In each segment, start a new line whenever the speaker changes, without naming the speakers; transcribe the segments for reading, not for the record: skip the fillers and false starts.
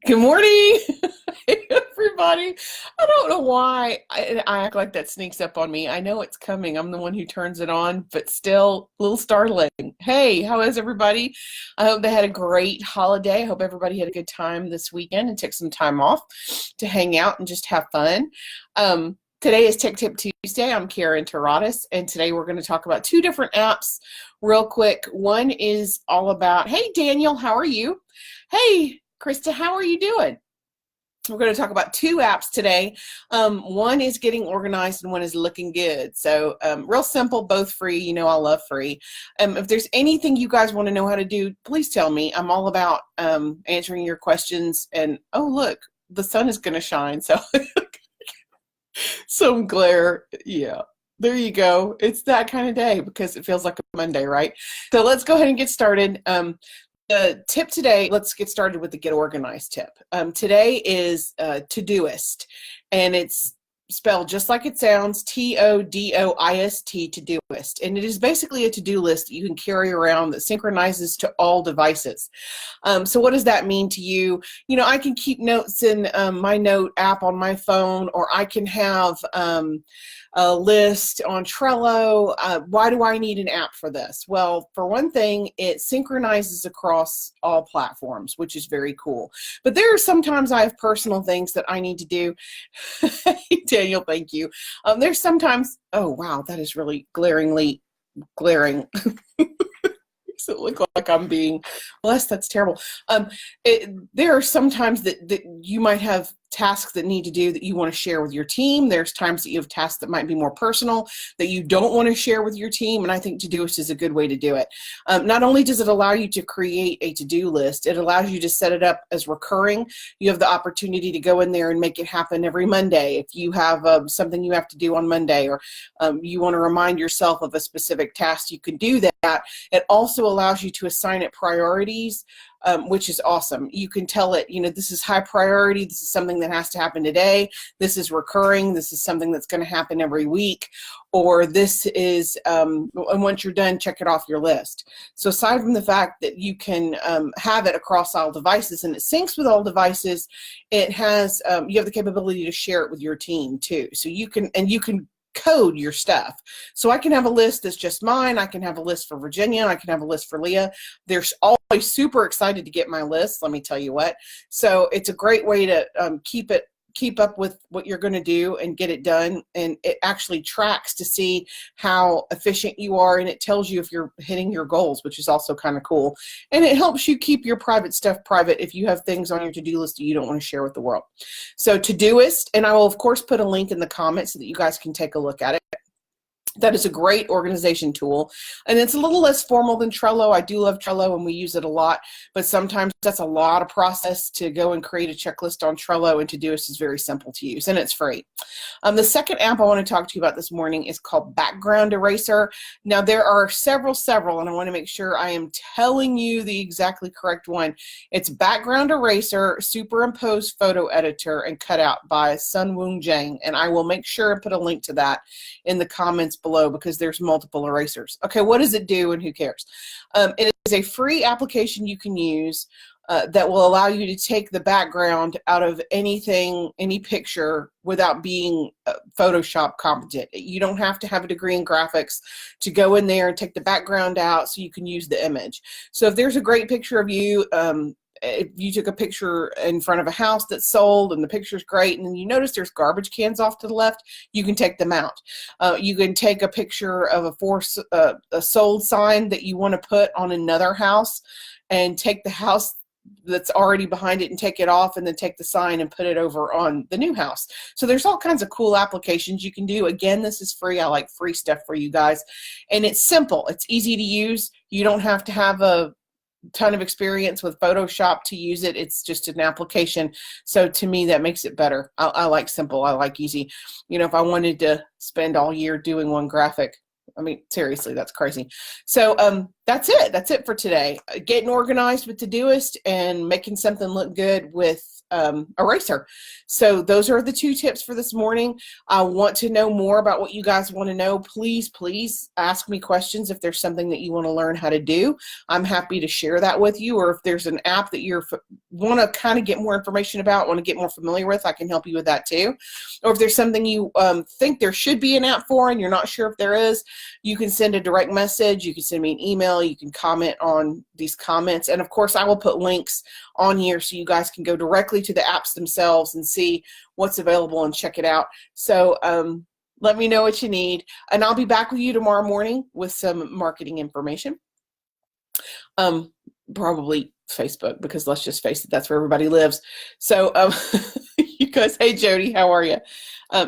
Good morning, hey, everybody. I don't know why I act like that sneaks up on me. I know it's coming. I'm the one who turns it on, but still a little startling. Hey, how is everybody? I hope they had a great holiday. I hope everybody had a good time this weekend and took some time off to hang out and just have fun. Today is Tech Tip Tuesday. I'm Caryn Terradas, and today we're going to talk about two different apps real quick. One is all about, hey, Daniel, how are you? Hey, Krista, how are you doing? We're going to talk about two apps today. One is getting organized and one is looking good. So real simple, both free. You know I love free. If there's anything you guys want to know how to do, please tell me. I'm all about answering your questions. And oh, look, the sun is going to shine. So some glare. Yeah. There you go. It's that kind of day because it feels like a Monday, right? So let's go ahead and get started. The tip today, let's get started with the get organized tip. Today is Todoist, and it's spelled just like it sounds, Todoist, Todoist. And it is basically a to-do list that you can carry around that synchronizes to all devices. So what does that mean to you? You know, I can keep notes in my note app on my phone, or I can have a list on Trello. Why do I need an app for this? Well, for one thing, it synchronizes across all platforms, which is very cool. But there are sometimes I have personal things that I need to do. Daniel, thank you. There's sometimes, oh wow, that is really glaringly glaring. Makes it look like I'm being less. That's terrible. There are some times that you might have tasks that need to do that you want to share with your team. There's times that you have tasks that might be more personal that you don't want to share with your team, and I think Todoist is a good way to do it. Not only does it allow you to create a to-do list, it allows you to set it up as recurring. You have the opportunity to go in there and make it happen every Monday. If you have something you have to do on Monday, or you want to remind yourself of a specific task, you can do that. It also allows you to assign it priorities, which is awesome. You can tell it, you know, this is high priority. This is something that has to happen today. This is recurring. This is something that's going to happen every week. Or this is, and once you're done, check it off your list. So aside from the fact that you can have it across all devices and it syncs with all devices, it has, you have the capability to share it with your team too. So you can code your stuff. So I can have a list that's just mine. I can have a list for Virginia. I can have a list for Leah. They're always super excited to get my list, let me tell you what. So it's a great way to keep up with what you're going to do and get it done. And it actually tracks to see how efficient you are, and it tells you if you're hitting your goals, which is also kind of cool. And it helps you keep your private stuff private if you have things on your to-do list that you don't want to share with the world. So Todoist, and I will of course put a link in the comments so that you guys can take a look at it. That is a great organization tool, and it's a little less formal than Trello. I do love Trello and we use it a lot, but sometimes that's a lot of process to go and create a checklist on Trello, and Todoist is very simple to use and it's free. The second app I want to talk to you about this morning is called Background Eraser. Now there are several, and I want to make sure I am telling you the exactly correct one. It's Background Eraser, Superimposed Photo Editor, and Cutout by Sun Woong Jang, and I will make sure and put a link to that in the comments below because there's multiple erasers. Okay, what does it do and who cares? It is a free application you can use that will allow you to take the background out of anything, any picture, without being Photoshop competent. You don't have to have a degree in graphics to go in there and take the background out so you can use the image. So if there's a great picture of you, if you took a picture in front of a house that's sold and the picture's great, and then you notice there's garbage cans off to the left, you can take them out. You can take a picture of a sold sign that you want to put on another house and take the house that's already behind it and take it off, and then take the sign and put it over on the new house. So there's all kinds of cool applications you can do. Again, this is free. I like free stuff for you guys. And it's simple. It's easy to use. You don't have to have a ton of experience with Photoshop to use it. It's just an application. So to me, that makes it better. I like simple. I like easy. You know, if I wanted to spend all year doing one graphic, I mean, seriously, that's crazy. So That's it. That's it for today. Getting organized with Todoist and making something look good with Eraser. So those are the 2 tips for this morning. I want to know more about what you guys want to know. Please, please ask me questions if there's something that you want to learn how to do. I'm happy to share that with you. Or if there's an app that you want to kind of get more information about, want to get more familiar with, I can help you with that too. Or if there's something you think there should be an app for and you're not sure if there is, you can send a direct message. You can send me an email. You can comment on these comments. And of course, I will put links on here so you guys can go directly to the apps themselves and see what's available and check it out. So let me know what you need. And I'll be back with you tomorrow morning with some marketing information. Probably Facebook, because let's just face it, that's where everybody lives. So you guys, hey Jody, how are you?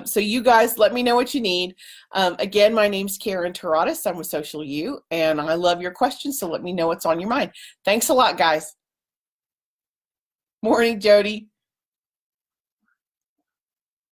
So you guys, let me know what you need. Again, my name's Caryn Terradas. I'm with Social U, and I love your questions, so let me know what's on your mind. Thanks a lot, guys. Morning, Jody.